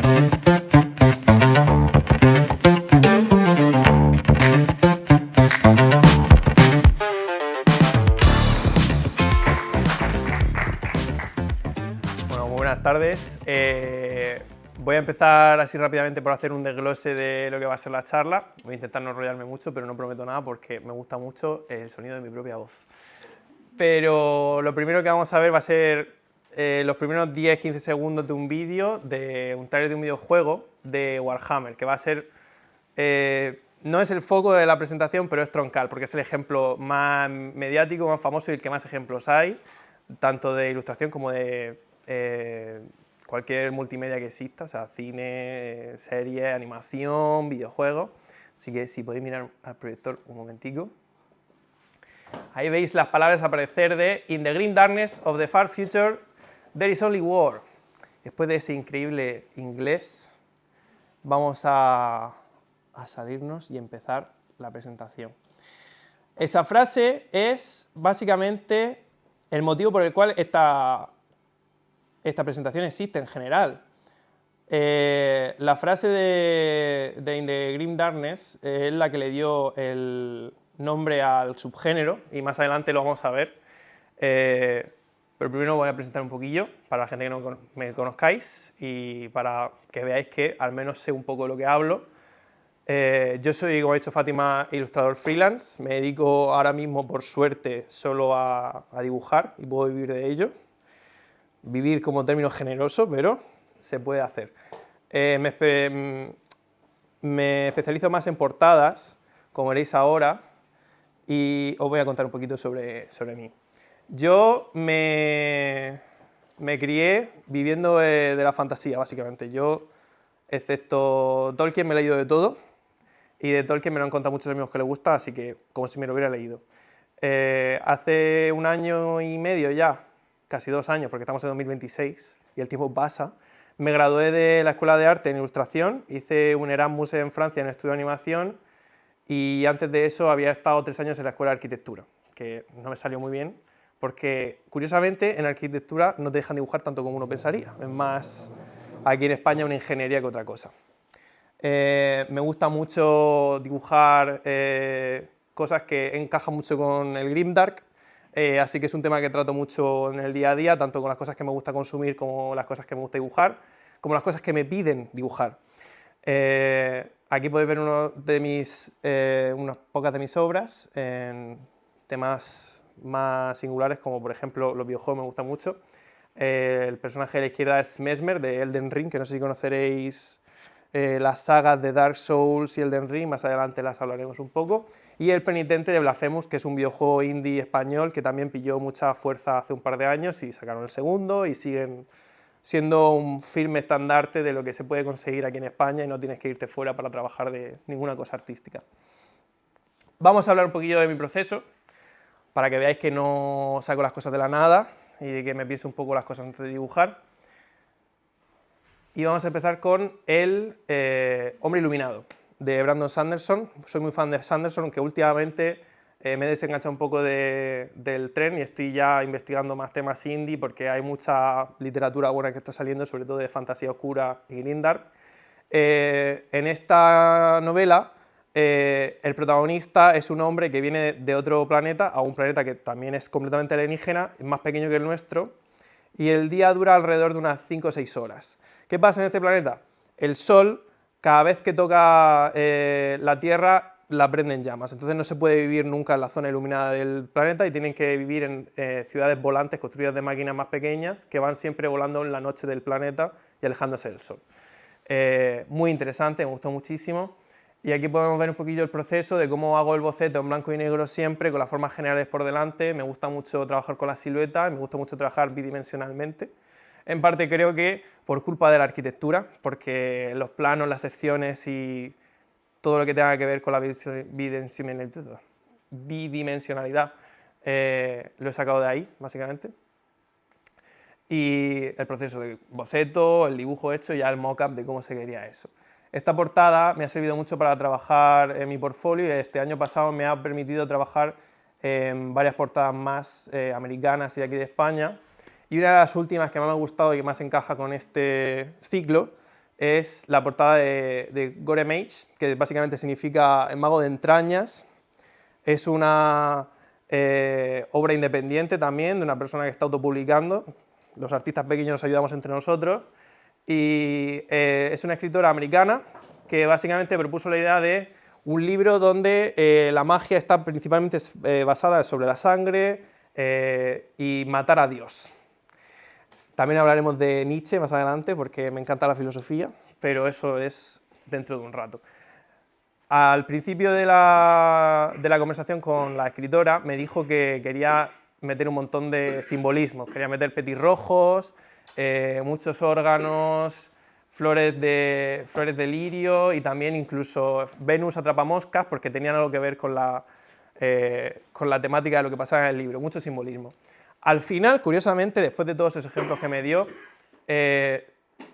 Bueno, muy buenas tardes. Voy a empezar así rápidamente por hacer un desglose de lo que va a ser la charla. Voy a intentar no enrollarme mucho, pero no prometo nada porque me gusta mucho el sonido de mi propia voz. Pero lo primero que vamos a ver va a ser los primeros 10-15 segundos de un vídeo, de un trailer de un videojuego de Warhammer, que va a ser... no es el foco de la presentación, pero es troncal, porque es el ejemplo más mediático, más famoso y el que más ejemplos hay, tanto de ilustración como de cualquier multimedia que exista, o sea, cine, serie, animación, videojuegos. Así que si podéis mirar al proyector un momentico. Ahí veis las palabras aparecer de In the Grim Darkness of the Far Future, there is only war. Después de ese increíble inglés, vamos a salirnos y empezar la presentación. Esa frase es básicamente el motivo por el cual esta presentación existe en general. La frase de In the Grim Darkness es la que le dio el nombre al subgénero y más adelante lo vamos a ver. Pero primero voy a presentar un poquillo para la gente que no me conozcáis y para que veáis que al menos sé un poco de lo que hablo. Yo soy, como ha dicho Fátima, ilustrador freelance. Me dedico ahora mismo, por suerte, solo a dibujar y puedo vivir de ello. Vivir como término generoso, pero se puede hacer. Me especializo más en portadas, como veréis ahora, y os voy a contar un poquito sobre mí. Yo me crié viviendo de la fantasía, básicamente. Yo, excepto Tolkien, me he leído de todo, y de Tolkien me lo han contado muchos amigos que les gusta, así que como si me lo hubiera leído. Hace 1 año y medio ya, casi 2 años, porque estamos en 2026 y el tiempo pasa, me gradué de la Escuela de Arte en Ilustración, hice un Erasmus en Francia en estudio de animación y antes de eso había estado 3 años en la Escuela de Arquitectura, que no me salió muy bien, porque curiosamente en arquitectura no te dejan dibujar tanto como uno pensaría, es más aquí en España una ingeniería que otra cosa. Me gusta mucho dibujar cosas que encajan mucho con el grimdark, así que es un tema que trato mucho en el día a día, tanto con las cosas que me gusta consumir como las cosas que me gusta dibujar, como las cosas que me piden dibujar. Aquí podéis ver unas pocas de mis obras en temas más singulares, como por ejemplo los videojuegos me gustan mucho. El personaje de la izquierda es Mesmer, de Elden Ring, que no sé si conoceréis las sagas de Dark Souls y Elden Ring, más adelante las hablaremos un poco. Y El Penitente de Blasphemous, que es un videojuego indie español que también pilló mucha fuerza hace un par de años y sacaron el segundo y siguen siendo un firme estandarte de lo que se puede conseguir aquí en España y no tienes que irte fuera para trabajar de ninguna cosa artística. Vamos a hablar un poquillo de mi proceso, para que veáis que no saco las cosas de la nada y de que me pienso un poco las cosas antes de dibujar. Y vamos a empezar con El Hombre Iluminado, de Brandon Sanderson. Soy muy fan de Sanderson, aunque últimamente me he desenganchado un poco del tren y estoy ya investigando más temas indie porque hay mucha literatura buena que está saliendo, sobre todo de fantasía oscura y grimdark. En esta novela, el protagonista es un hombre que viene de otro planeta, a un planeta que también es completamente alienígena, es más pequeño que el nuestro, y el día dura alrededor de unas 5 o 6 horas. ¿Qué pasa en este planeta? El sol, cada vez que toca la Tierra, la prende en llamas, entonces no se puede vivir nunca en la zona iluminada del planeta y tienen que vivir en ciudades volantes construidas de máquinas más pequeñas que van siempre volando en la noche del planeta y alejándose del sol. Muy interesante, me gustó muchísimo. Y aquí podemos ver un poquillo el proceso de cómo hago el boceto en blanco y negro siempre, con las formas generales por delante. Me gusta mucho trabajar con la silueta, me gusta mucho trabajar bidimensionalmente. En parte creo que por culpa de la arquitectura, porque los planos, las secciones y todo lo que tenga que ver con la bidimensionalidad lo he sacado de ahí, básicamente. Y el proceso de boceto, el dibujo hecho y ya el mock-up de cómo se quería eso. Esta portada me ha servido mucho para trabajar en mi portfolio y este año pasado me ha permitido trabajar en varias portadas más americanas y de aquí de España. Y una de las últimas que más me ha gustado y que más encaja con este ciclo es la portada de Gore Mage, que básicamente significa el mago de entrañas. Es una obra independiente también, de una persona que está autopublicando. Los artistas pequeños nos ayudamos entre nosotros. Y es una escritora americana que básicamente propuso la idea de un libro donde la magia está principalmente basada sobre la sangre y matar a Dios. También hablaremos de Nietzsche más adelante porque me encanta la filosofía, pero eso es dentro de un rato. Al principio de la conversación con la escritora me dijo que quería meter un montón de simbolismos, quería meter petirrojos, muchos órganos, flores de lirio y también incluso Venus atrapamoscas porque tenían algo que ver con la temática de lo que pasaba en el libro, mucho simbolismo. Al final, curiosamente, después de todos esos ejemplos que me dio,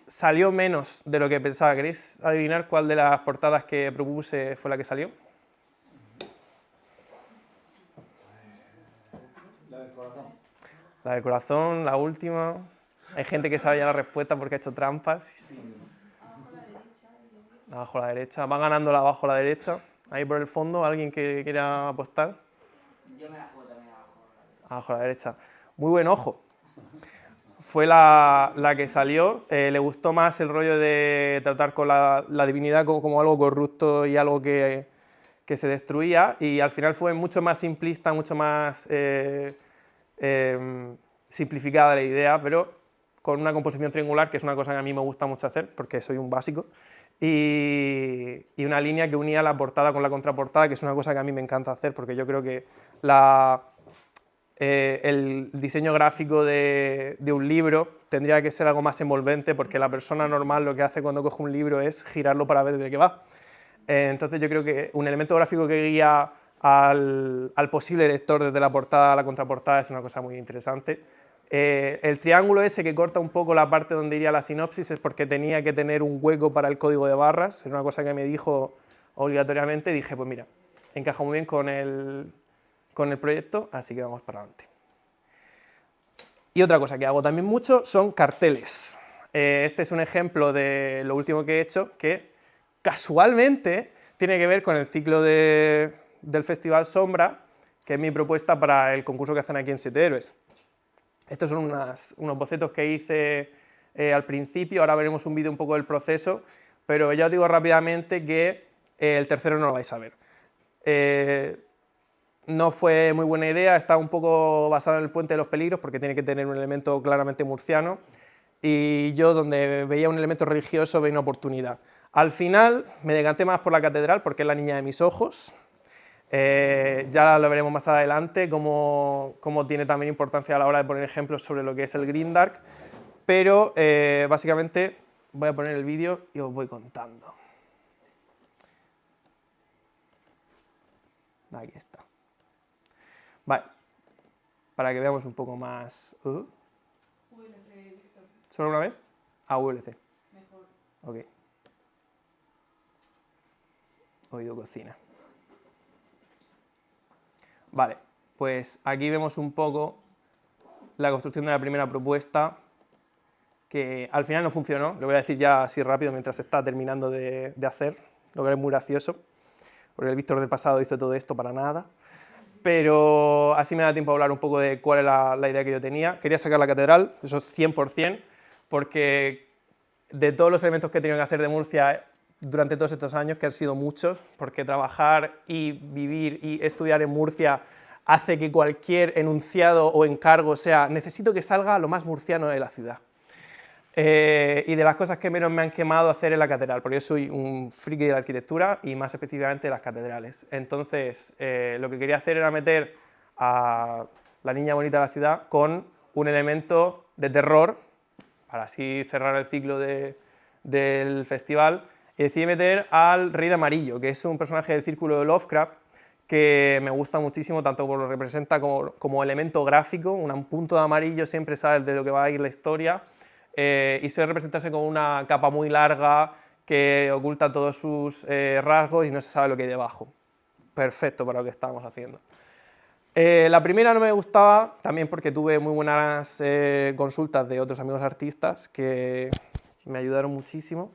salió menos de lo que pensaba. ¿Queréis adivinar cuál de las portadas que propuse fue la que salió? La del corazón. La del corazón, la última. Hay gente que sabe ya la respuesta porque ha hecho trampas. Abajo a la derecha. Va ganando la abajo a la derecha. Ahí por el fondo, ¿alguien que quiera apostar? Yo me la juego también abajo. Abajo a la derecha. Muy buen ojo. Fue la que salió. Le gustó más el rollo de tratar con la divinidad como algo corrupto y algo que se destruía, y al final fue mucho más simplista, mucho más simplificada la idea, pero con una composición triangular, que es una cosa que a mí me gusta mucho hacer, porque soy un básico, y una línea que unía la portada con la contraportada, que es una cosa que a mí me encanta hacer, porque yo creo que el diseño gráfico de un libro tendría que ser algo más envolvente, porque la persona normal lo que hace cuando coge un libro es girarlo para ver de qué va. Entonces yo creo que un elemento gráfico que guía al posible lector desde la portada a la contraportada es una cosa muy interesante. El triángulo ese que corta un poco la parte donde iría la sinopsis es porque tenía que tener un hueco para el código de barras, era una cosa que me dijo obligatoriamente, y dije, pues mira, encaja muy bien con el proyecto, así que vamos para adelante. Y otra cosa que hago también mucho son carteles. Este es un ejemplo de lo último que he hecho, que casualmente tiene que ver con el ciclo del Festival Sombra, que es mi propuesta para el concurso que hacen aquí en Siete Héroes. Estos son unos bocetos que hice al principio, ahora veremos un vídeo un poco del proceso, pero ya os digo rápidamente que el tercero no lo vais a ver. No fue muy buena idea, está un poco basado en el Puente de los Peligros, porque tiene que tener un elemento claramente murciano, y yo, donde veía un elemento religioso, veía una oportunidad. Al final me decanté más por la catedral, porque es la niña de mis ojos. Ya lo veremos más adelante, cómo tiene también importancia a la hora de poner ejemplos sobre lo que es el Grimdark, pero básicamente voy a poner el vídeo y os voy contando. Aquí está. Vale, para que veamos un poco más... VLC, Víctor. ¿Solo una vez? Ah, VLC. Mejor. Ok. Oído cocina. Vale, pues aquí vemos un poco la construcción de la primera propuesta, que al final no funcionó, lo voy a decir ya así rápido mientras se está terminando de hacer, lo que es muy gracioso, porque el Víctor del pasado hizo todo esto para nada, pero así me da tiempo a hablar un poco de cuál es la idea que yo tenía. Quería sacar la catedral, eso es 100%, porque de todos los elementos que he tenido que hacer de Murcia durante todos estos años, que han sido muchos, porque trabajar y vivir y estudiar en Murcia hace que cualquier enunciado o encargo sea necesito que salga lo más murciano de la ciudad. Y de las cosas que menos me han quemado hacer en la catedral, porque yo soy un friki de la arquitectura y más específicamente de las catedrales. Entonces, lo que quería hacer era meter a la niña bonita de la ciudad con un elemento de terror, para así cerrar el ciclo del festival, y decidí meter al Rey de Amarillo, que es un personaje del círculo de Lovecraft, que me gusta muchísimo, tanto por lo que representa como elemento gráfico, un punto de amarillo siempre sabes de lo que va a ir la historia, y suele representarse con una capa muy larga que oculta todos sus rasgos y no se sabe lo que hay debajo. Perfecto para lo que estábamos haciendo. La primera no me gustaba, también porque tuve muy buenas consultas de otros amigos artistas que me ayudaron muchísimo.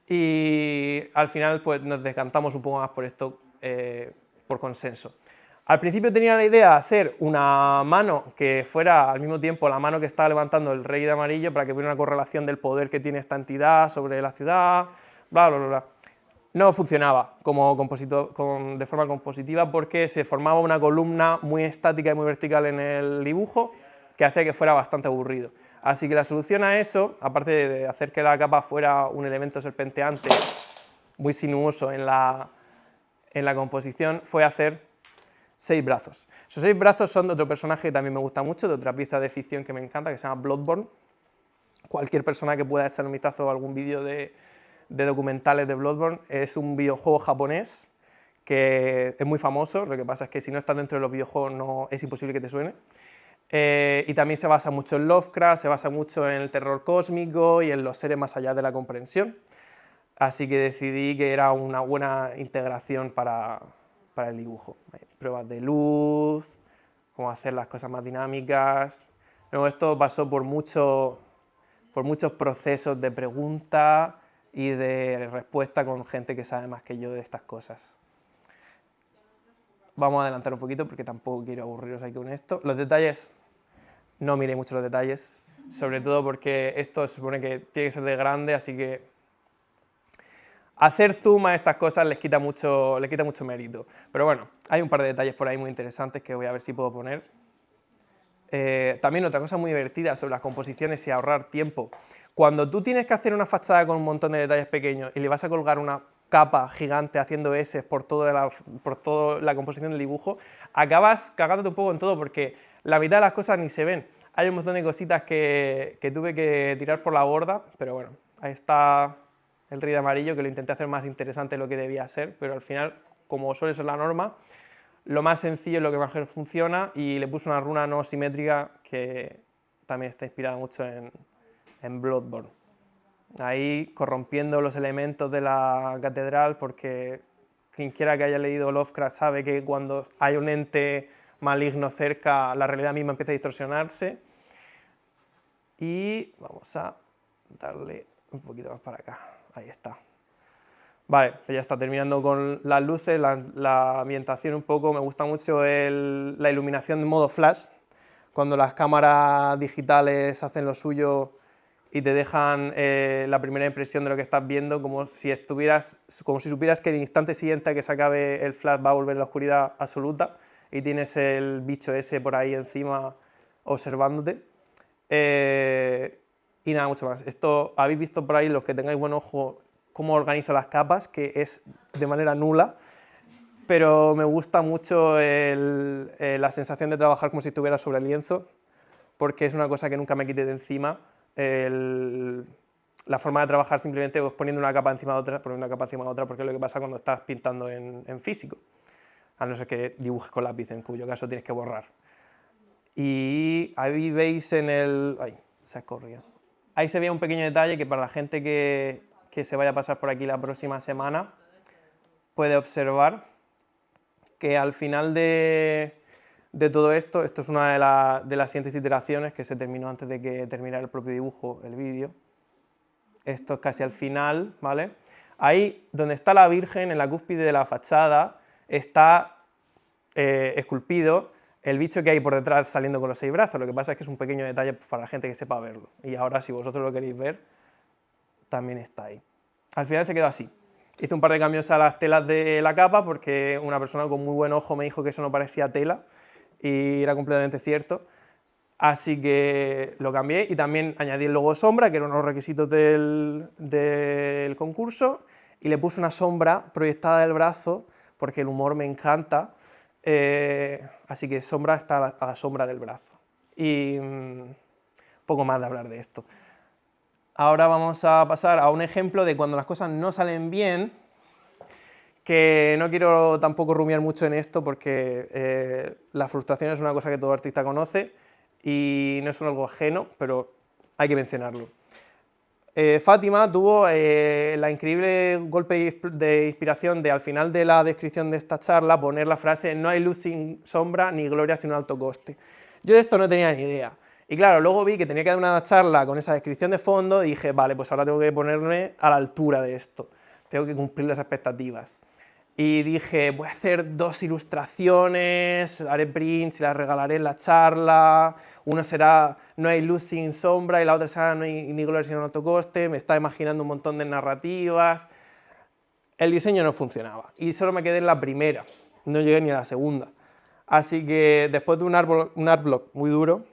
Y al final pues, nos decantamos un poco más por esto, por consenso. Al principio tenía la idea de hacer una mano que fuera al mismo tiempo la mano que estaba levantando el rey de amarillo para que hubiera una correlación del poder que tiene esta entidad sobre la ciudad, bla, bla, bla, bla. No funcionaba de forma compositiva porque se formaba una columna muy estática y muy vertical en el dibujo que hacía que fuera bastante aburrido. Así que la solución a eso, aparte de hacer que la capa fuera un elemento serpenteante muy sinuoso en la composición, fue hacer 6 brazos. Esos 6 brazos son de otro personaje que también me gusta mucho, de otra pieza de ficción que me encanta, que se llama Bloodborne. Cualquier persona que pueda echar un vistazo a algún vídeo de documentales de Bloodborne, es un videojuego japonés que es muy famoso, lo que pasa es que si no estás dentro de los videojuegos no, es imposible que te suene. Y también se basa mucho en Lovecraft, se basa mucho en el terror cósmico y en los seres más allá de la comprensión. Así que decidí que era una buena integración para el dibujo. Pruebas de luz, cómo hacer las cosas más dinámicas. Luego esto pasó por muchos procesos de pregunta y de respuesta con gente que sabe más que yo de estas cosas. Vamos a adelantar un poquito porque tampoco quiero aburriros aquí con esto. Los detalles, no miréis mucho los detalles, sobre todo porque esto se supone que tiene que ser de grande, así que hacer zoom a estas cosas les quita mucho mérito. Pero bueno, hay un par de detalles por ahí muy interesantes que voy a ver si puedo poner. También otra cosa muy divertida sobre las composiciones y ahorrar tiempo. Cuando tú tienes que hacer una fachada con un montón de detalles pequeños y le vas a colgar una capa gigante haciendo S por toda la composición del dibujo, acabas cagándote un poco en todo porque la mitad de las cosas ni se ven. Hay un montón de cositas que tuve que tirar por la borda, pero bueno, ahí está el rey de amarillo, que lo intenté hacer más interesante de lo que debía ser, pero al final, como suele ser la norma, lo más sencillo es lo que mejor funciona y le puse una runa no simétrica que también está inspirada mucho en Bloodborne. Ahí corrompiendo los elementos de la catedral porque quien quiera que haya leído Lovecraft sabe que cuando hay un ente maligno cerca la realidad misma empieza a distorsionarse. Y vamos a darle un poquito más para acá, ahí está. Vale, pues ya está, terminando con las luces, la ambientación un poco, me gusta mucho la iluminación de modo flash, cuando las cámaras digitales hacen lo suyo y te dejan la primera impresión de lo que estás viendo, como si supieras que el instante siguiente a que se acabe el flash va a volver la oscuridad absoluta y tienes el bicho ese por ahí encima observándote. Y nada, mucho más. Esto, habéis visto por ahí, los que tengáis buen ojo, cómo organizo las capas, que es de manera nula, pero me gusta mucho la sensación de trabajar como si estuviera sobre el lienzo, porque es una cosa que nunca me quité de encima. La forma de trabajar simplemente pues, poniendo una capa encima de otra, porque es lo que pasa cuando estás pintando en físico, a no ser que dibujes con lápiz, en cuyo caso tienes que borrar. Y ahí veis en el... ¡Ay! Se ha corrido. Ahí se ve un pequeño detalle que para la gente que se vaya a pasar por aquí la próxima semana puede observar que al final de todo esto es una de las siguientes iteraciones que se terminó antes de que terminara el propio dibujo, el vídeo. Esto es casi al final, ¿vale? Ahí donde está la Virgen, en la cúspide de la fachada, está esculpido el bicho que hay por detrás saliendo con los 6 brazos. Lo que pasa es que es un pequeño detalle para la gente que sepa verlo. Y ahora, si vosotros lo queréis ver, también está ahí. Al final se quedó así. Hice un par de cambios a las telas de la capa porque una persona con muy buen ojo me dijo que eso no parecía tela y era completamente cierto. Así que lo cambié y también añadí el logo sombra, que era uno de los requisitos del concurso, y le puse una sombra proyectada del brazo porque el humor me encanta. Así que sombra está a la sombra del brazo. Y poco más de hablar de esto. Ahora vamos a pasar a un ejemplo de cuando las cosas no salen bien, que no quiero tampoco rumiar mucho en esto porque la frustración es una cosa que todo artista conoce y no es algo ajeno, pero hay que mencionarlo. Fátima tuvo la increíble golpe de inspiración de al final de la descripción de esta charla poner la frase "no hay luz sin sombra ni gloria sin un alto coste". Yo de esto no tenía ni idea Y claro, luego vi que tenía que dar una charla con esa descripción de fondo y dije, vale, pues ahora tengo que ponerme a la altura de esto, tengo que cumplir las expectativas. Y dije, voy a hacer 2 ilustraciones, haré prints y las regalaré en la charla, una será No hay luz sin sombra y la otra será No hay ni gloria sin alto coste, me estaba imaginando un montón de narrativas. El diseño no funcionaba y solo me quedé en la primera, no llegué ni a la segunda. Así que después de un art block muy duro,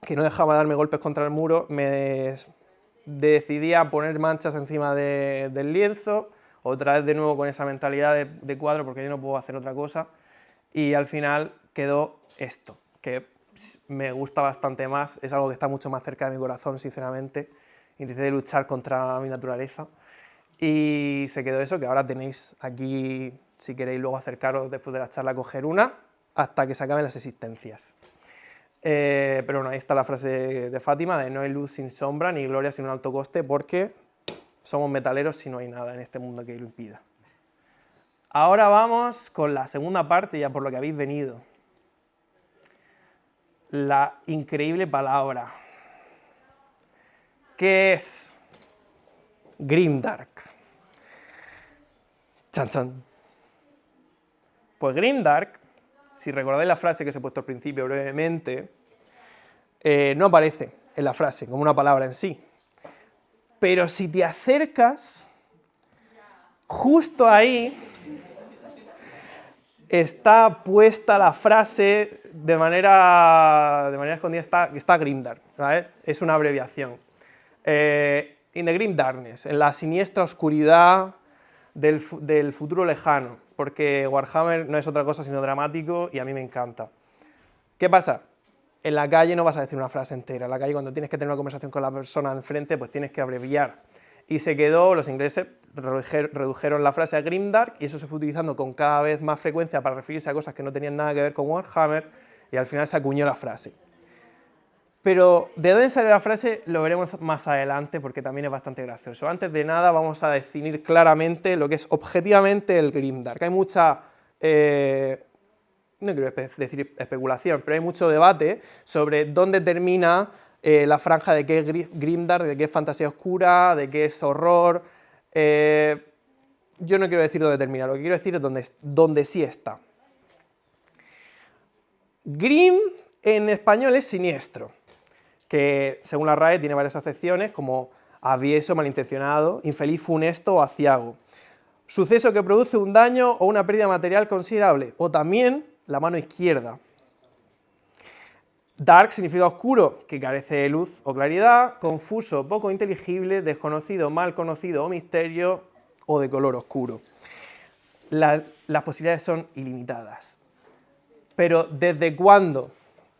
que no dejaba de darme golpes contra el muro, me decidí a poner manchas encima del lienzo, otra vez de nuevo con esa mentalidad de cuadro, porque yo no puedo hacer otra cosa, y al final quedó esto, que me gusta bastante más, es algo que está mucho más cerca de mi corazón, sinceramente. Intenté luchar contra mi naturaleza, y se quedó eso, que ahora tenéis aquí, si queréis luego acercaros después de la charla, coger una, hasta que se acaben las existencias. Pero bueno, ahí está la frase de Fátima, de no hay luz sin sombra, ni gloria sin un alto coste, porque somos metaleros si no hay nada en este mundo que lo impida. Ahora vamos con la segunda parte, ya por lo que habéis venido. La increíble palabra. ¿Qué es Grimdark? Chan chan. Pues Grimdark, si recordáis la frase que os he puesto al principio brevemente, no aparece en la frase como una palabra en sí. Pero si te acercas, justo ahí está puesta la frase de manera escondida, está Grimdark, ¿vale? Es una abreviación. In the grim darkness, en la siniestra oscuridad del futuro lejano, porque Warhammer no es otra cosa sino dramático y a mí me encanta. ¿Qué pasa? En la calle no vas a decir una frase entera, en la calle cuando tienes que tener una conversación con la persona enfrente, pues tienes que abreviar. Y se quedó, los ingleses redujeron la frase a Grimdark y eso se fue utilizando con cada vez más frecuencia para referirse a cosas que no tenían nada que ver con Warhammer y al final se acuñó la frase. Pero de dónde sale la frase lo veremos más adelante porque también es bastante gracioso. Antes de nada vamos a definir claramente lo que es objetivamente el Grimdark. Hay mucha... no quiero decir especulación, pero hay mucho debate sobre dónde termina la franja de qué es Grimdark, de qué es fantasía oscura, de qué es horror. Yo no quiero decir dónde termina, lo que quiero decir es dónde sí está. Grim en español es siniestro, que según la RAE tiene varias acepciones como avieso, malintencionado, infeliz, funesto o aciago. Suceso que produce un daño o una pérdida material considerable, o también la mano izquierda. Dark significa oscuro, que carece de luz o claridad, confuso, poco inteligible, desconocido, mal conocido o misterio, o de color oscuro. Las posibilidades son ilimitadas. Pero ¿desde cuándo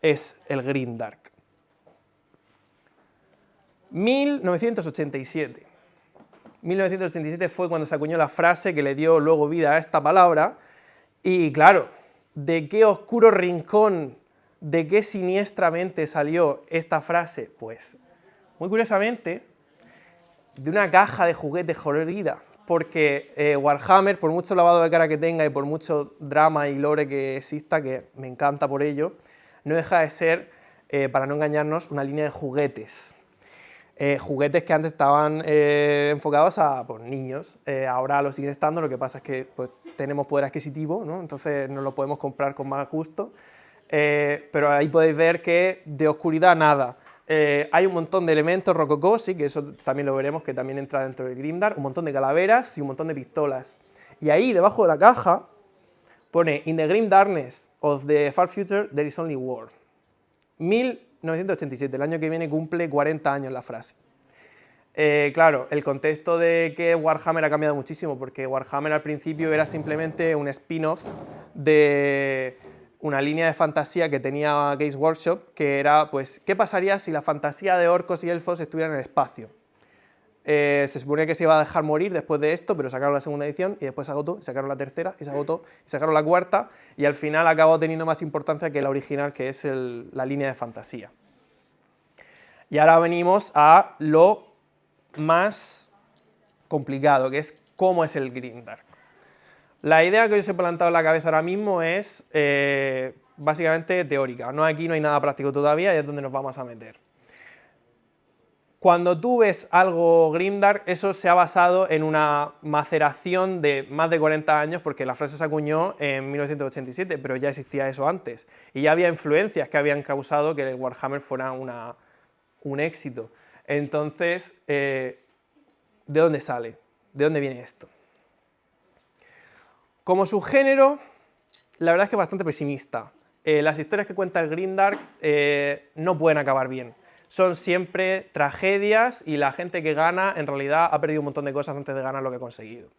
es el Grimdark? 1987. 1987 fue cuando se acuñó la frase que le dio luego vida a esta palabra, y claro, ¿de qué oscuro rincón, de qué siniestramente salió esta frase? Pues, muy curiosamente, de una caja de juguetes colorida, porque Warhammer, por mucho lavado de cara que tenga y por mucho drama y lore que exista, que me encanta por ello, no deja de ser, para no engañarnos, una línea de juguetes. Juguetes que antes estaban enfocados a niños, ahora lo siguen estando, lo que pasa es que pues, tenemos poder adquisitivo, ¿no? Entonces nos lo podemos comprar con más gusto, pero ahí podéis ver que de oscuridad nada. Hay un montón de elementos rococó, sí, que eso también lo veremos, que también entra dentro del Grimdark, un montón de calaveras y un montón de pistolas. Y ahí, debajo de la caja, pone In the grim darkness of the far future, there is only war. 1987, el año que viene cumple 40 años la frase. Claro, el contexto de que Warhammer ha cambiado muchísimo, porque Warhammer al principio era simplemente un spin-off de una línea de fantasía que tenía Games Workshop, que era, pues, ¿qué pasaría si la fantasía de orcos y elfos estuviera en el espacio? Se suponía que se iba a dejar morir después de esto, pero sacaron la segunda edición y después se agotó, y sacaron la tercera y se agotó, y sacaron la cuarta, y al final acabó teniendo más importancia que la original, que es la línea de fantasía. Y ahora venimos a lo más complicado, que es cómo es el Grimdark. La idea que os he plantado en la cabeza ahora mismo es básicamente teórica. No, aquí no hay nada práctico todavía y es donde nos vamos a meter. Cuando tú ves algo grimdark, eso se ha basado en una maceración de más de 40 años, porque la frase se acuñó en 1987, pero ya existía eso antes. Y ya había influencias que habían causado que el Warhammer fuera un éxito. Entonces, ¿de dónde sale? ¿De dónde viene esto? Como subgénero, la verdad es que es bastante pesimista. Las historias que cuenta el grimdark no pueden acabar bien. Son siempre tragedias y la gente que gana en realidad ha perdido un montón de cosas antes de ganar lo que ha conseguido.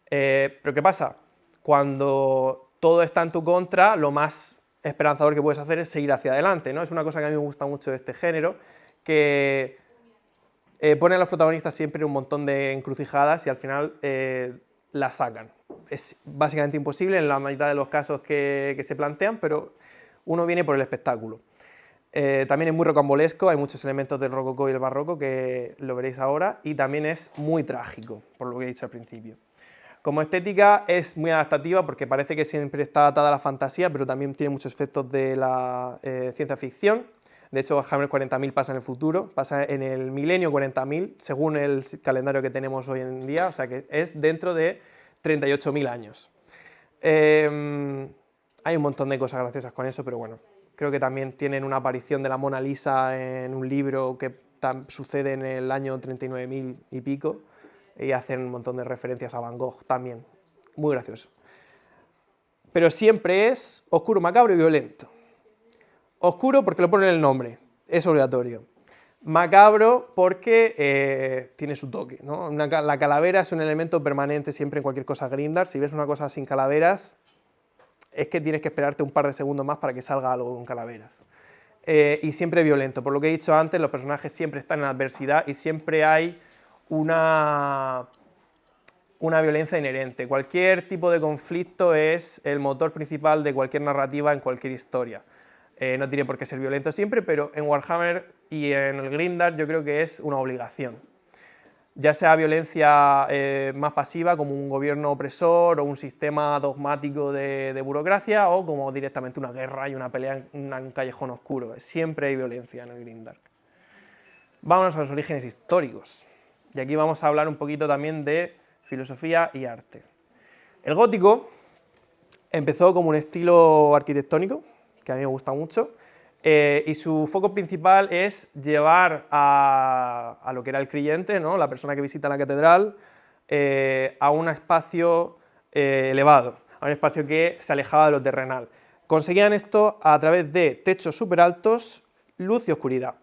Pero ¿qué pasa? Cuando todo está en tu contra, lo más esperanzador que puedes hacer es seguir hacia adelante, ¿no? Es una cosa que a mí me gusta mucho de este género, que pone a los protagonistas siempre en un montón de encrucijadas y al final las sacan. Es básicamente imposible en la mitad de los casos que se plantean, pero uno viene por el espectáculo. También es muy rocambolesco, hay muchos elementos del rococó y el barroco que lo veréis ahora, y también es muy trágico, por lo que he dicho al principio. Como estética es muy adaptativa porque parece que siempre está atada a la fantasía, pero también tiene muchos efectos de la ciencia ficción. De hecho, Warhammer 40.000 pasa en el futuro, pasa en el milenio 40.000, según el calendario que tenemos hoy en día, o sea que es dentro de 38.000 años. Hay un montón de cosas graciosas con eso, pero bueno. Creo que también tienen una aparición de la Mona Lisa en un libro que sucede en el año 39.000 y pico, y hacen un montón de referencias a Van Gogh también. Muy gracioso. Pero siempre es oscuro, macabro y violento. Oscuro porque lo pone en el nombre, es obligatorio. Macabro porque tiene su toque, ¿no? La calavera es un elemento permanente siempre en cualquier cosa grimdark. Si ves una cosa sin calaveras, es que tienes que esperarte un par de segundos más para que salga algo con calaveras. Y siempre violento. Por lo que he dicho antes, los personajes siempre están en adversidad y siempre hay una violencia inherente. Cualquier tipo de conflicto es el motor principal de cualquier narrativa en cualquier historia. No tiene por qué ser violento siempre, pero en Warhammer y en el grimdark yo creo que es una obligación. Ya sea violencia más pasiva, como un gobierno opresor o un sistema dogmático de burocracia, o como directamente una guerra y una pelea en un callejón oscuro. Siempre hay violencia en el grimdark. Vámonos a los orígenes históricos. Y aquí vamos a hablar un poquito también de filosofía y arte. El gótico empezó como un estilo arquitectónico, que a mí me gusta mucho, y su foco principal es llevar a lo que era el creyente, ¿no? La persona que visita la catedral, a un espacio elevado, a un espacio que se alejaba de lo terrenal. Conseguían esto a través de techos súper altos, luz y oscuridad.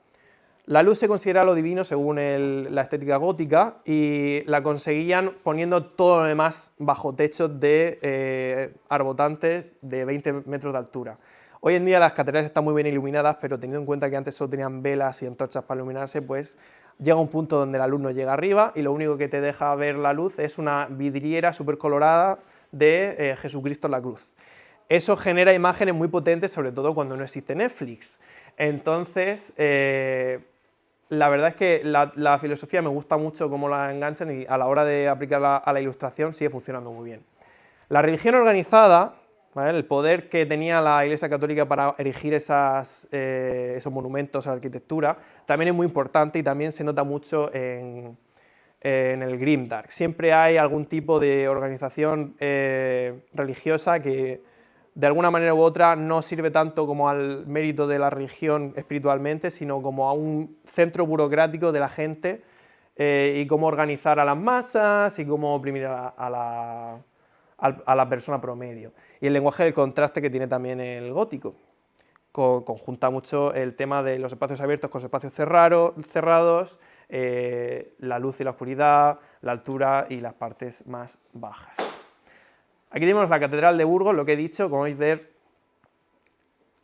La luz se considera lo divino según la estética gótica y la conseguían poniendo todo lo demás bajo techos de arbotantes de 20 metros de altura. Hoy en día las catedrales están muy bien iluminadas, pero teniendo en cuenta que antes solo tenían velas y antorchas para iluminarse, pues llega un punto donde la luz no llega arriba y lo único que te deja ver la luz es una vidriera súper colorada de Jesucristo en la cruz. Eso genera imágenes muy potentes, sobre todo cuando no existe Netflix. Entonces, la verdad es que la filosofía me gusta mucho cómo la enganchan y a la hora de aplicarla a la ilustración sigue funcionando muy bien. La religión organizada, ¿vale? El poder que tenía la Iglesia Católica para erigir esos monumentos a la arquitectura, también es muy importante y también se nota mucho en el grimdark. Siempre hay algún tipo de organización religiosa que de alguna manera u otra no sirve tanto como al mérito de la religión espiritualmente, sino como a un centro burocrático de la gente y cómo organizar a las masas y cómo oprimir a la persona promedio. Y el lenguaje del contraste que tiene también el gótico. Conjunta mucho el tema de los espacios abiertos con los espacios cerrados, la luz y la oscuridad, la altura y las partes más bajas. Aquí tenemos la Catedral de Burgos, lo que he dicho, como podéis ver,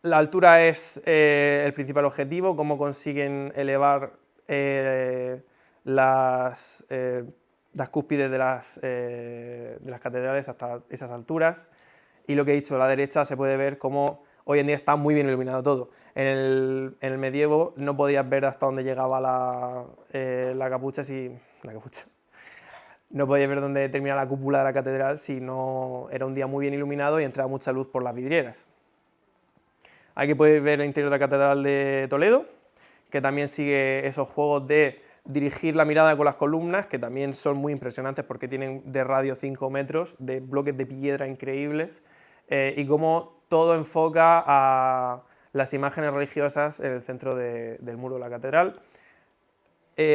la altura es el principal objetivo, cómo consiguen elevar las cúspides de las catedrales hasta esas alturas, y lo que he dicho, a la derecha se puede ver cómo hoy en día está muy bien iluminado todo. En el medievo no podías ver hasta dónde llegaba la capucha, no podías ver dónde terminaba la cúpula de la catedral si no era un día muy bien iluminado y entraba mucha luz por las vidrieras. Aquí podéis ver el interior de la Catedral de Toledo, que también sigue esos juegos de dirigir la mirada con las columnas, que también son muy impresionantes porque tienen de radio 5 metros, de bloques de piedra increíbles, y cómo todo enfoca a las imágenes religiosas en el centro del muro de la catedral.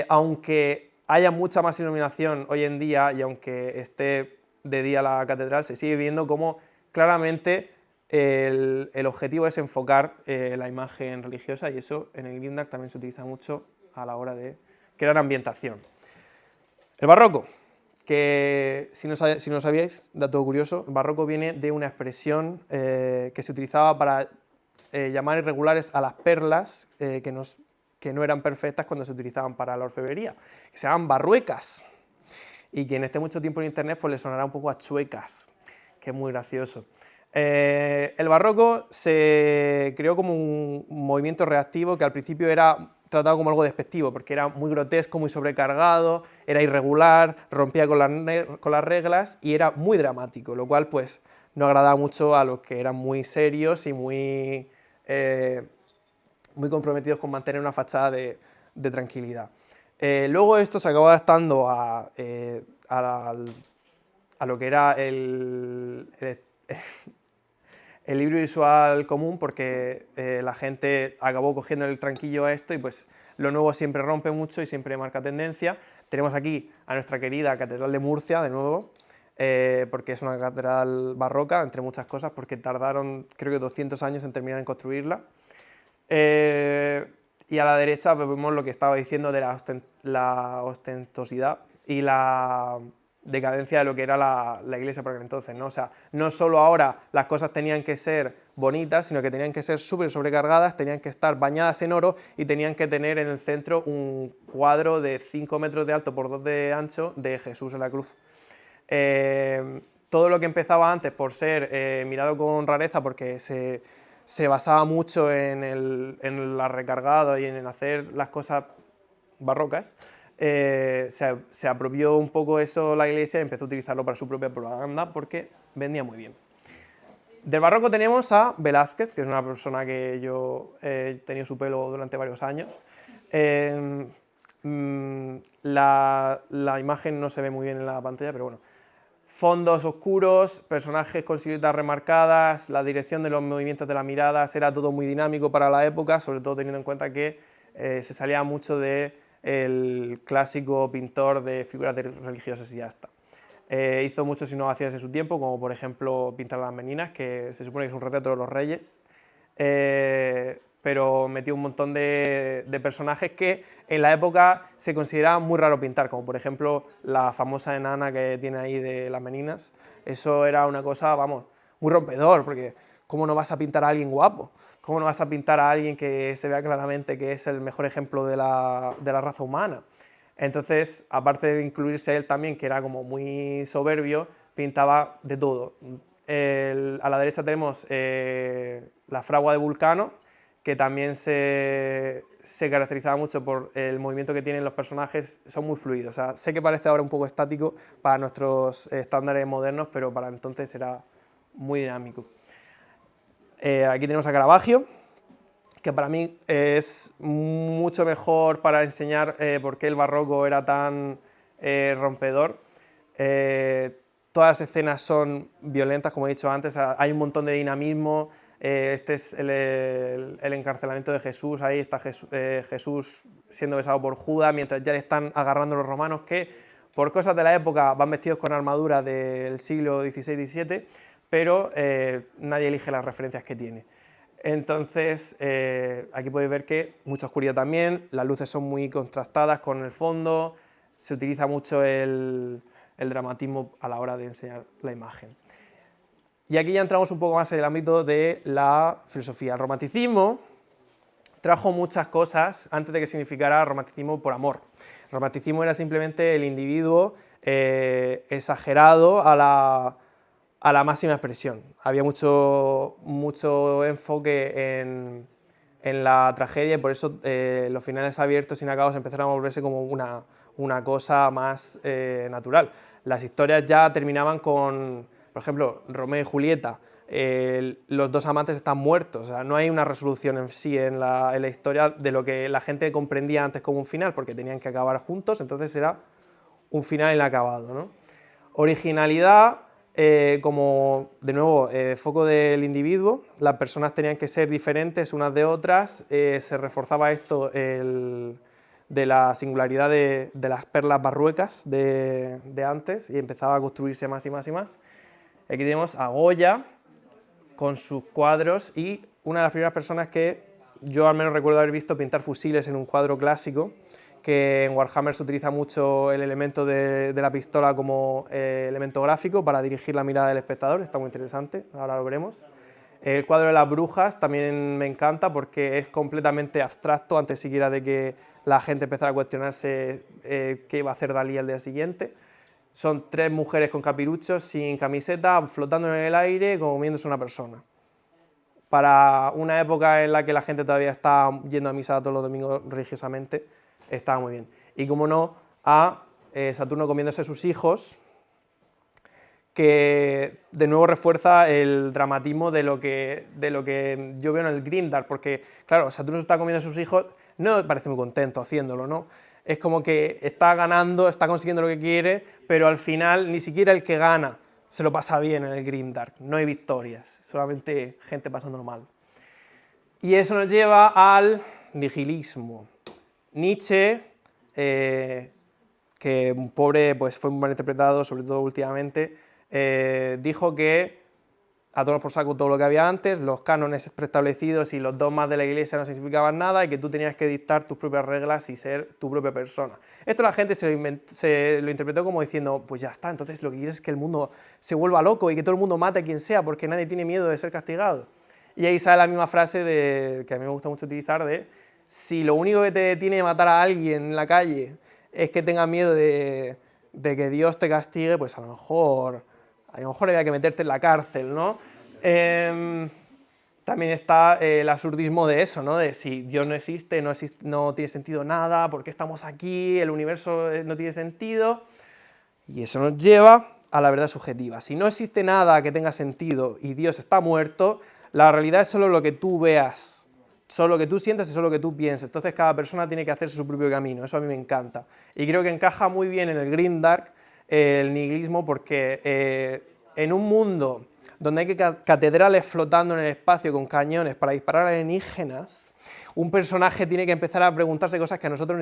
Aunque haya mucha más iluminación hoy en día y aunque esté de día la catedral, se sigue viendo cómo claramente el objetivo es enfocar la imagen religiosa, y eso en el Green Dark también se utiliza mucho a la hora de crear ambientación. El barroco, que si no sabíais, dato curioso, el barroco viene de una expresión que se utilizaba para llamar irregulares a las perlas que no eran perfectas cuando se utilizaban para la orfebrería, que se llaman barruecas, y quien esté mucho tiempo en internet pues le sonará un poco a chuecas, que es muy gracioso. El barroco se creó como un movimiento reactivo que al principio era tratado como algo despectivo, porque era muy grotesco, muy sobrecargado, era irregular, rompía con las reglas y era muy dramático, lo cual pues no agradaba mucho a los que eran muy serios y muy comprometidos con mantener una fachada de tranquilidad. Luego esto se acabó adaptando a lo que era el libro visual común, porque la gente acabó cogiendo el tranquillo a esto y pues lo nuevo siempre rompe mucho y siempre marca tendencia. Tenemos aquí a nuestra querida Catedral de Murcia, de nuevo, porque es una catedral barroca, entre muchas cosas, porque tardaron creo que 200 años en terminar de construirla. Y a la derecha pues, vemos lo que estaba diciendo de la ostentosidad y la decadencia de lo que era la iglesia por aquel entonces, ¿no? O sea, no solo ahora las cosas tenían que ser bonitas, sino que tenían que ser súper sobrecargadas, tenían que estar bañadas en oro y tenían que tener en el centro un cuadro de 5 metros de alto por 2 de ancho de Jesús en la cruz. Todo lo que empezaba antes por ser mirado con rareza, porque se basaba mucho en la recargada y en hacer las cosas barrocas, se apropió un poco eso la iglesia y empezó a utilizarlo para su propia propaganda porque vendía muy bien. Del barroco tenemos a Velázquez, que es una persona que yo he tenido su pelo durante varios años. La imagen no se ve muy bien en la pantalla, pero bueno. Fondos oscuros, personajes con siluetas remarcadas, la dirección de los movimientos de las miradas, era todo muy dinámico para la época, sobre todo teniendo en cuenta que se salía mucho del clásico pintor de figuras religiosas y ya está. Hizo muchas innovaciones en su tiempo, como por ejemplo pintar las meninas, que se supone que es un retrato de los reyes, pero metió un montón de personajes que en la época se consideraban muy raro pintar, como por ejemplo la famosa enana que tiene ahí de las meninas. Eso era una cosa, vamos, muy rompedor, porque ¿cómo no vas a pintar a alguien guapo? ¿Cómo no vas a pintar a alguien que se vea claramente que es el mejor ejemplo de la raza humana? Entonces, aparte de incluirse él también, que era como muy soberbio, pintaba de todo. A la derecha tenemos la fragua de Vulcano, que también se caracterizaba mucho por el movimiento que tienen los personajes, son muy fluidos. O sea, sé que parece ahora un poco estático para nuestros estándares modernos, pero para entonces era muy dinámico. Aquí tenemos a Caravaggio, que para mí es mucho mejor para enseñar por qué el barroco era tan rompedor. Todas las escenas son violentas, como he dicho antes, hay un montón de dinamismo. Este es el encarcelamiento de Jesús, ahí está Jesús siendo besado por Judas, mientras ya le están agarrando los romanos, que por cosas de la época van vestidos con armaduras del siglo XVI-XVII, pero nadie elige las referencias que tiene. Entonces, aquí podéis ver que mucha oscuridad también, las luces son muy contrastadas con el fondo, se utiliza mucho el dramatismo a la hora de enseñar la imagen. Y aquí ya entramos un poco más en el ámbito de la filosofía. El romanticismo trajo muchas cosas antes de que significara romanticismo por amor. El romanticismo era simplemente el individuo exagerado a la máxima expresión. Había mucho enfoque en la tragedia y por eso los finales abiertos inacabados empezaron a volverse como una cosa más natural. Las historias ya terminaban con, por ejemplo, Romeo y Julieta, los dos amantes están muertos, o sea, no hay una resolución en sí en la historia de lo que la gente comprendía antes como un final, porque tenían que acabar juntos, entonces era un final inacabado, ¿no? Originalidad, como, de nuevo, foco del individuo, las personas tenían que ser diferentes unas de otras, se reforzaba esto de la singularidad de las perlas barruecas de antes, y empezaba a construirse más y más y más. Aquí tenemos a Goya, con sus cuadros, y una de las primeras personas que yo al menos recuerdo haber visto pintar fusiles en un cuadro clásico, que en Warhammer se utiliza mucho el elemento de la pistola como elemento gráfico para dirigir la mirada del espectador, está muy interesante, ahora lo veremos. El cuadro de las brujas también me encanta porque es completamente abstracto antes siquiera de que la gente empezara a cuestionarse qué iba a hacer Dalí al día siguiente. Son tres mujeres con capiruchos, sin camiseta, flotando en el aire, como comiéndose una persona. Para una época en la que la gente todavía está yendo a misa todos los domingos religiosamente, estaba muy bien. Y como no, a Saturno comiéndose sus hijos, que de nuevo refuerza el dramatismo de lo que yo veo en el Grimdark, porque claro, Saturno está comiendo a sus hijos, no parece muy contento haciéndolo, ¿no? Es como que está ganando, está consiguiendo lo que quiere, pero al final ni siquiera el que gana se lo pasa bien en el Grimdark, no hay victorias, solamente gente pasándolo mal. Y eso nos lleva al nihilismo. Nietzsche, que un pobre pues fue muy mal interpretado, sobre todo últimamente, dijo que a tomar por saco todo lo que había antes, los cánones preestablecidos y los dogmas de la Iglesia no significaban nada y que tú tenías que dictar tus propias reglas y ser tu propia persona. Esto la gente se lo interpretó como diciendo, pues ya está, entonces lo que quieres es que el mundo se vuelva loco y que todo el mundo mate a quien sea porque nadie tiene miedo de ser castigado. Y ahí sale la misma frase que a mí me gusta mucho utilizar de si lo único que te detiene de matar a alguien en la calle es que tengas miedo de que Dios te castigue, pues a lo mejor había que meterte en la cárcel, ¿no? También está el absurdismo de eso, ¿no? De si Dios no existe, no tiene sentido nada, ¿por qué estamos aquí? El universo no tiene sentido. Y eso nos lleva a la verdad subjetiva. Si no existe nada que tenga sentido y Dios está muerto, la realidad es solo lo que tú veas, solo lo que tú sientas y solo lo que tú pienses. Entonces cada persona tiene que hacerse su propio camino, eso a mí me encanta. Y creo que encaja muy bien en el Grimdark el nihilismo porque en un mundo donde hay catedrales flotando en el espacio con cañones para disparar a alienígenas, un personaje tiene que empezar a preguntarse cosas que a nosotros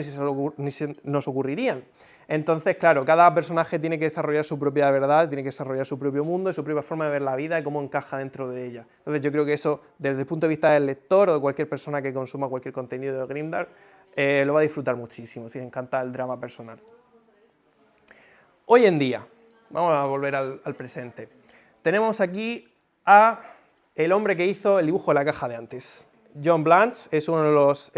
ni se nos ocurrirían. Entonces, claro, cada personaje tiene que desarrollar su propia verdad, tiene que desarrollar su propio mundo y su propia forma de ver la vida y cómo encaja dentro de ella. Entonces yo creo que eso, desde el punto de vista del lector o de cualquier persona que consuma cualquier contenido de Grimdark, lo va a disfrutar muchísimo, si le encanta el drama personal. Hoy en día, vamos a volver al presente, tenemos aquí a el hombre que hizo el dibujo de la caja de antes. John Blanche es uno de los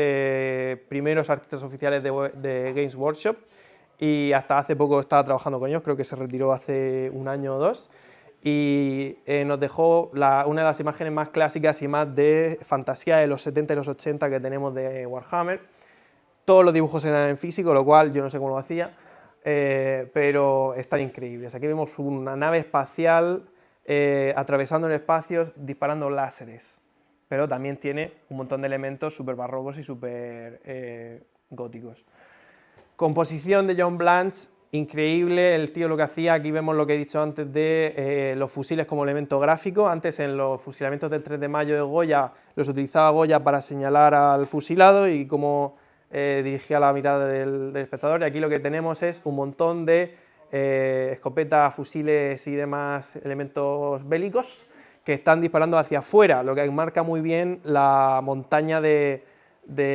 primeros artistas oficiales de Games Workshop y hasta hace poco estaba trabajando con ellos, creo que se retiró hace un año o dos, y nos dejó una de las imágenes más clásicas y más de fantasía de los 70 y los 80 que tenemos de Warhammer. Todos los dibujos eran en físico, lo cual yo no sé cómo lo hacía, pero están increíbles. Aquí vemos una nave espacial atravesando el espacio, disparando láseres, pero también tiene un montón de elementos súper barrocos y súper góticos. Composición de John Blanche, increíble, el tío lo que hacía, aquí vemos lo que he dicho antes de los fusiles como elemento gráfico. Antes en los fusilamientos del 3 de mayo de Goya los utilizaba Goya para señalar al fusilado y cómo dirigía la mirada del espectador, y aquí lo que tenemos es un montón de escopetas, fusiles y demás elementos bélicos que están disparando hacia afuera, lo que marca muy bien la montaña de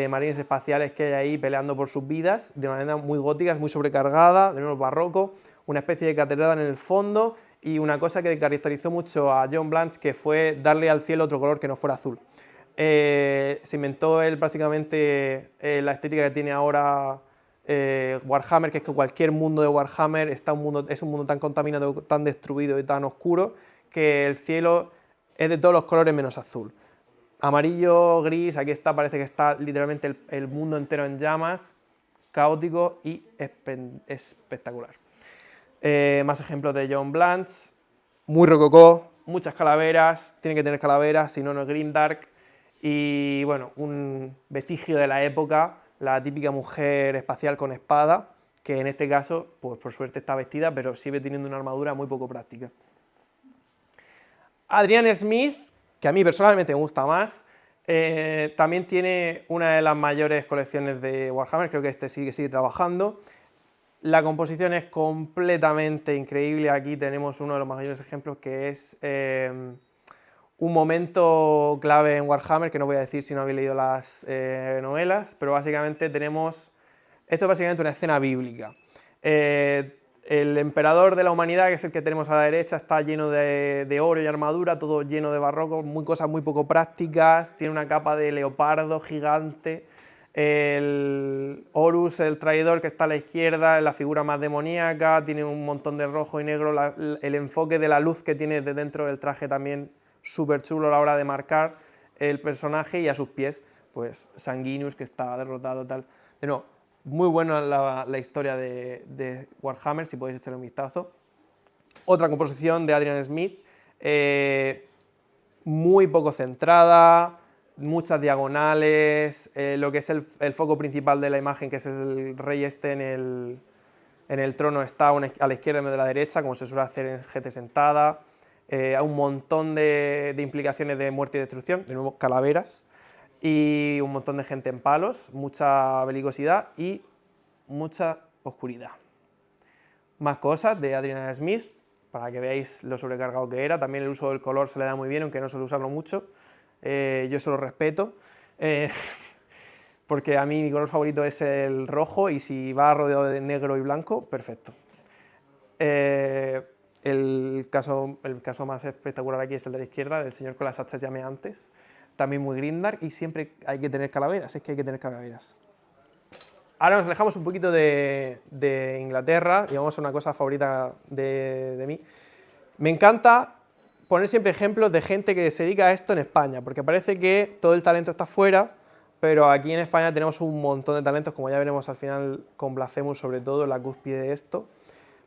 marines espaciales que hay ahí peleando por sus vidas, de manera muy gótica, muy sobrecargada, de nuevo barroco, una especie de catedral en el fondo y una cosa que caracterizó mucho a John Blanche, que fue darle al cielo otro color que no fuera azul. Se inventó él básicamente la estética que tiene ahora Warhammer, que es que cualquier mundo de Warhammer es un mundo tan contaminado, tan destruido y tan oscuro, que el cielo es de todos los colores menos azul. Amarillo, gris, aquí está, parece que está literalmente el mundo entero en llamas, caótico y espectacular. Más ejemplos de John Blanche, muy rococó, muchas calaveras, tiene que tener calaveras, si no, no es grimdark. Y bueno, un vestigio de la época, la típica mujer espacial con espada, que en este caso, pues por suerte está vestida, pero sigue teniendo una armadura muy poco práctica. Adrian Smith, que a mí personalmente me gusta más, también tiene una de las mayores colecciones de Warhammer, creo que este sigue trabajando. La composición es completamente increíble, aquí tenemos uno de los mayores ejemplos que es un momento clave en Warhammer, que no voy a decir si no habéis leído las novelas, pero básicamente tenemos, esto es básicamente una escena bíblica. El emperador de la humanidad, que es el que tenemos a la derecha, está lleno de oro y armadura, todo lleno de barroco, cosas muy poco prácticas, tiene una capa de leopardo gigante. El Horus, el traidor, que está a la izquierda, es la figura más demoníaca, tiene un montón de rojo y negro, el enfoque de la luz que tiene de dentro del traje también súper chulo a la hora de marcar el personaje, y a sus pies, pues Sanguinius, que está derrotado, tal. De nuevo, muy buena la historia de Warhammer, si podéis echarle un vistazo. Otra composición de Adrian Smith, muy poco centrada, muchas diagonales, lo que es el foco principal de la imagen, que es el rey este en el trono, está a la izquierda en vez de la derecha, como se suele hacer en gente sentada. Un montón de implicaciones de muerte y destrucción, de nuevo calaveras, y un montón de gente en palos, mucha belicosidad y mucha oscuridad. Más cosas de Adrian Smith, para que veáis lo sobrecargado que era. También el uso del color se le da muy bien, aunque no suele usarlo mucho. Yo eso lo respeto, porque a mí mi color favorito es el rojo, y si va rodeado de negro y blanco, perfecto. El caso más espectacular aquí es el de la izquierda, del señor con las hachas llameantes, también muy grimdark, y siempre hay que tener calaveras, es que hay que tener calaveras. Ahora nos alejamos un poquito de Inglaterra y vamos a una cosa favorita de mí. Me encanta poner siempre ejemplos de gente que se dedica a esto en España, porque parece que todo el talento está fuera, pero aquí en España tenemos un montón de talentos, como ya veremos al final con Blasphemous, sobre todo, la cúspide de esto.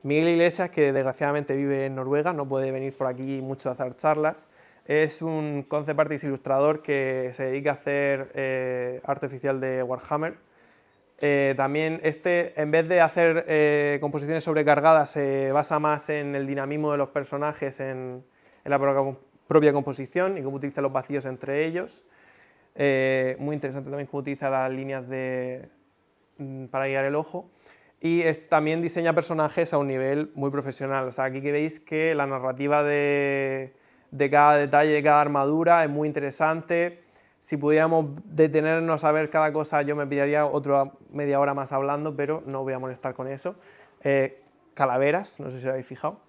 Miguel Iglesias, que desgraciadamente vive en Noruega, no puede venir por aquí mucho a hacer charlas, es un concept artist ilustrador que se dedica a hacer arte oficial de Warhammer. También en vez de hacer composiciones sobrecargadas, se basa más en el dinamismo de los personajes, en la propia composición y cómo utiliza los vacíos entre ellos. Muy interesante también cómo utiliza las líneas para guiar el ojo. Y también diseña personajes a un nivel muy profesional. O sea, aquí que veis que la narrativa de cada detalle, de cada armadura es muy interesante. Si pudiéramos detenernos a ver cada cosa, yo me pillaría otra media hora más hablando, pero no voy a molestar con eso. Calaveras, no sé si lo habéis fijado.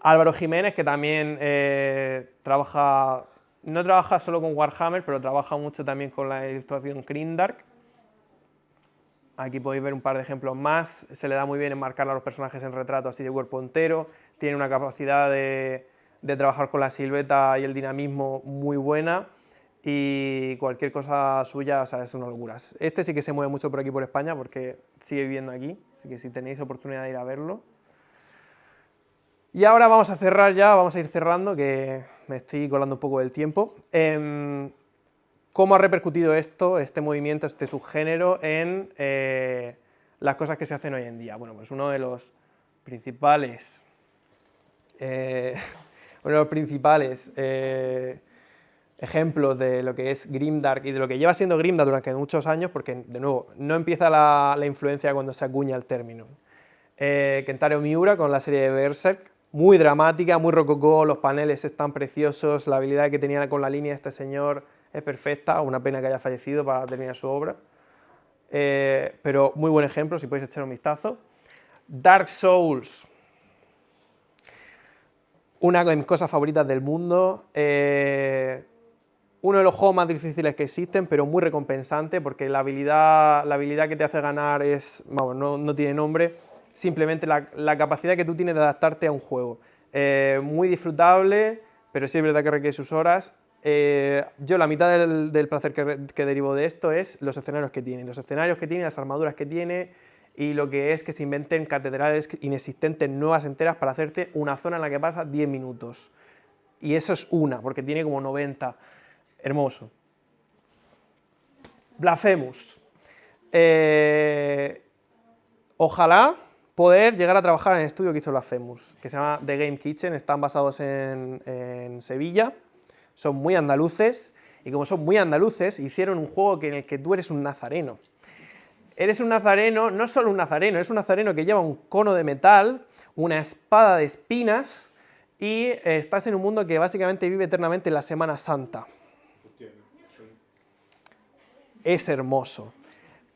Álvaro Jiménez, que también no trabaja solo con Warhammer, pero trabaja mucho también con la ilustración grimdark. Aquí podéis ver un par de ejemplos más. Se le da muy bien enmarcar a los personajes en retrato así de cuerpo entero. Tiene una capacidad de trabajar con la silueta y el dinamismo muy buena. Y cualquier cosa suya, o sea, es una locura. Este sí que se mueve mucho por aquí, por España, porque sigue viviendo aquí. Así que si tenéis oportunidad de ir a verlo. Y ahora vamos a cerrar ya, vamos a ir cerrando, que me estoy colando un poco del tiempo. ¿Cómo ha repercutido este movimiento, este subgénero en las cosas que se hacen hoy en día? Bueno, pues uno de los principales ejemplos de lo que es grimdark y de lo que lleva siendo grimdark durante muchos años, porque, de nuevo, no empieza la influencia cuando se acuña el término. Kentaro Miura con la serie de Berserk, muy dramática, muy rococó, los paneles están preciosos, la habilidad que tenía con la línea de este señor es perfecta, una pena que haya fallecido para terminar su obra, pero muy buen ejemplo, si podéis echar un vistazo. Dark Souls, una de mis cosas favoritas del mundo, uno de los juegos más difíciles que existen, pero muy recompensante, porque la habilidad que te hace ganar no tiene nombre, simplemente la capacidad que tú tienes de adaptarte a un juego. Muy disfrutable, pero sí es verdad que requiere sus horas. Yo la mitad del placer que derivo de esto es los escenarios que tiene, las armaduras que tiene, y lo que es que se inventen catedrales inexistentes, nuevas, enteras, para hacerte una zona en la que pasas 10 minutos. y eso es una, porque tiene como 90. Hermoso. Blasphemous. Ojalá poder llegar a trabajar en el estudio que hizo Blasphemous, que se llama The Game Kitchen, están basados en Sevilla, son muy andaluces, y como son muy andaluces, hicieron un juego en el que tú eres un nazareno. Eres un nazareno, no solo un nazareno, eres un nazareno que lleva un cono de metal, una espada de espinas, y estás en un mundo que básicamente vive eternamente en la Semana Santa. Es hermoso.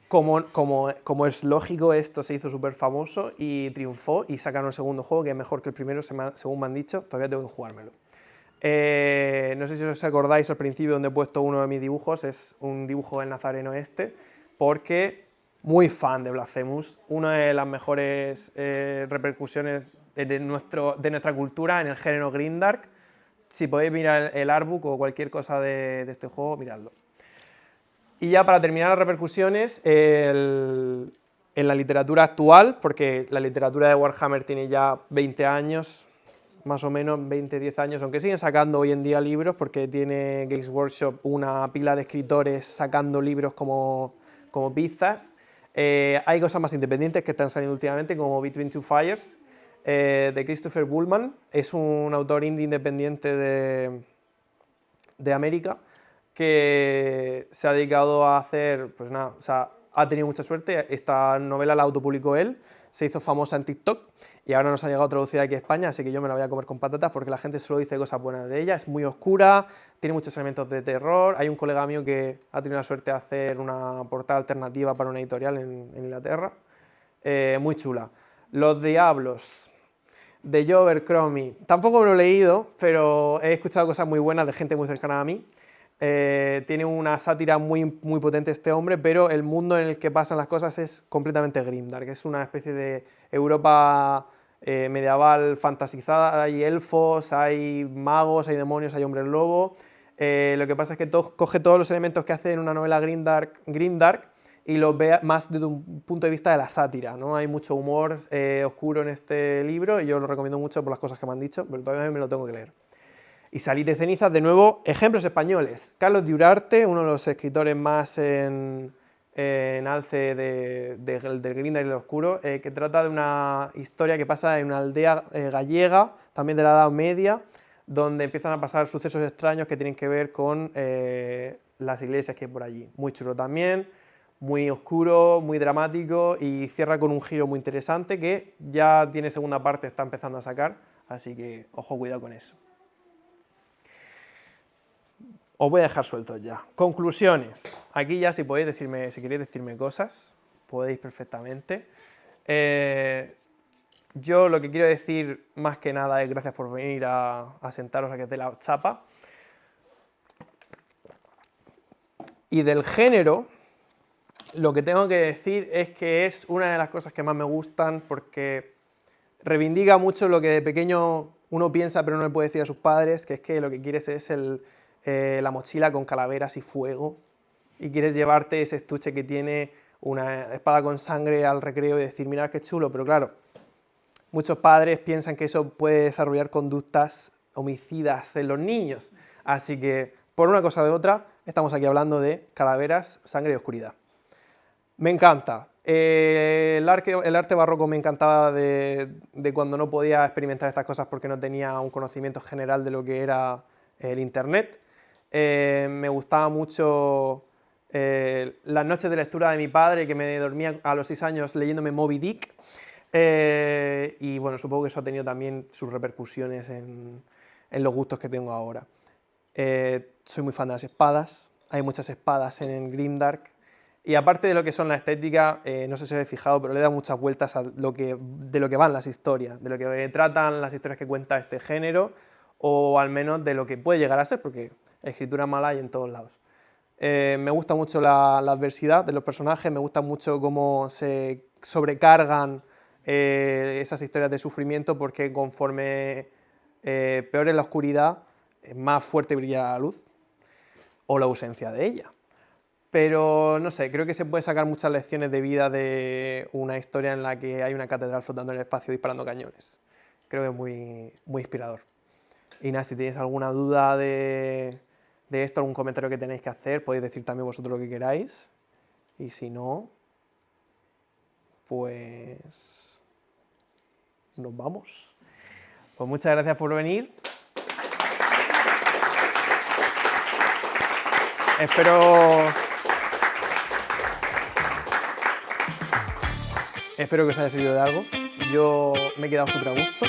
Como es lógico, esto se hizo súper famoso y triunfó, y sacaron el segundo juego, que es mejor que el primero, según me han dicho. Todavía tengo que jugármelo. No sé si os acordáis al principio donde he puesto uno de mis dibujos, es un dibujo del nazareno este, porque muy fan de Blasphemous, una de las mejores repercusiones de nuestra cultura en el género Grimdark. Si podéis mirar el artbook o cualquier cosa de este juego, miradlo. Y ya para terminar las repercusiones, en la literatura actual, porque la literatura de Warhammer tiene ya 20 años, más o menos 20-10 años, aunque siguen sacando hoy en día libros, porque tiene Games Workshop una pila de escritores sacando libros como pizzas. Hay cosas más independientes que están saliendo últimamente, como Between Two Fires, de Christopher Bullman. Es un autor indie independiente de América, que se ha dedicado a hacer, pues nada, o sea, ha tenido mucha suerte. Esta novela la autopublicó él, se hizo famosa en TikTok y ahora nos ha llegado traducida aquí a España, así que yo me la voy a comer con patatas porque la gente solo dice cosas buenas de ella. Es muy oscura, tiene muchos elementos de terror. Hay un colega mío que ha tenido la suerte de hacer una portada alternativa para una editorial en Inglaterra, muy chula. Los Diablos, de Joe Abercrombie, tampoco me lo he leído, pero he escuchado cosas muy buenas de gente muy cercana a mí. Tiene una sátira muy, muy potente este hombre, pero el mundo en el que pasan las cosas es completamente grimdark, es una especie de Europa medieval fantasizada. Hay elfos, hay magos, hay demonios, hay hombres lobo. Lo que pasa es que coge todos los elementos que hace en una novela grimdark y los ve más desde un punto de vista de la sátira, ¿no? Hay mucho humor oscuro en este libro y yo lo recomiendo mucho por las cosas que me han dicho, pero todavía me lo tengo que leer. Y Salir de cenizas, de nuevo, ejemplos españoles. Carlos de Urarte, uno de los escritores más en alce del Grimdark y del Oscuro, que trata de una historia que pasa en una aldea gallega, también de la Edad Media, donde empiezan a pasar sucesos extraños que tienen que ver con las iglesias que hay por allí. Muy chulo también, muy oscuro, muy dramático, y cierra con un giro muy interesante que ya tiene segunda parte, está empezando a sacar, así que ojo, cuidado con eso. Os voy a dejar sueltos ya. Conclusiones. Aquí ya si queréis decirme cosas, podéis perfectamente. Yo lo que quiero decir más que nada es gracias por venir a sentaros a que te la chapa. Y del género, lo que tengo que decir es que es una de las cosas que más me gustan porque reivindica mucho lo que de pequeño uno piensa pero no le puede decir a sus padres, que es que lo que quieres es la mochila con calaveras y fuego, y quieres llevarte ese estuche que tiene una espada con sangre al recreo y decir, mira qué chulo, pero claro, muchos padres piensan que eso puede desarrollar conductas homicidas en los niños, así que por una cosa o de otra estamos aquí hablando de calaveras, sangre y oscuridad. Me encanta. El arte barroco me encantaba de cuando no podía experimentar estas cosas porque no tenía un conocimiento general de lo que era el internet. Me gustaba mucho las noches de lectura de mi padre, que me dormía a los 6 años leyéndome Moby Dick, y bueno, supongo que eso ha tenido también sus repercusiones en los gustos que tengo ahora. Soy muy fan de las espadas, hay muchas espadas en Grimdark, y aparte de lo que son la estética, no sé si os habéis fijado, pero le da muchas vueltas a de lo que van las historias, de lo que tratan las historias que cuenta este género, o al menos de lo que puede llegar a ser, porque escritura mala hay en todos lados. Me gusta mucho la adversidad de los personajes, me gusta mucho cómo se sobrecargan esas historias de sufrimiento, porque conforme peor es la oscuridad, más fuerte brilla la luz, o la ausencia de ella. Pero no sé, creo que se puede sacar muchas lecciones de vida de una historia en la que hay una catedral flotando en el espacio disparando cañones. Creo que es muy, muy inspirador. Y nada, si tenéis alguna duda de esto, algún comentario que tenéis que hacer, podéis decir también vosotros lo que queráis. Y si no, pues nos vamos. Pues muchas gracias por venir. Espero que os haya servido de algo. Yo me he quedado súper a gusto.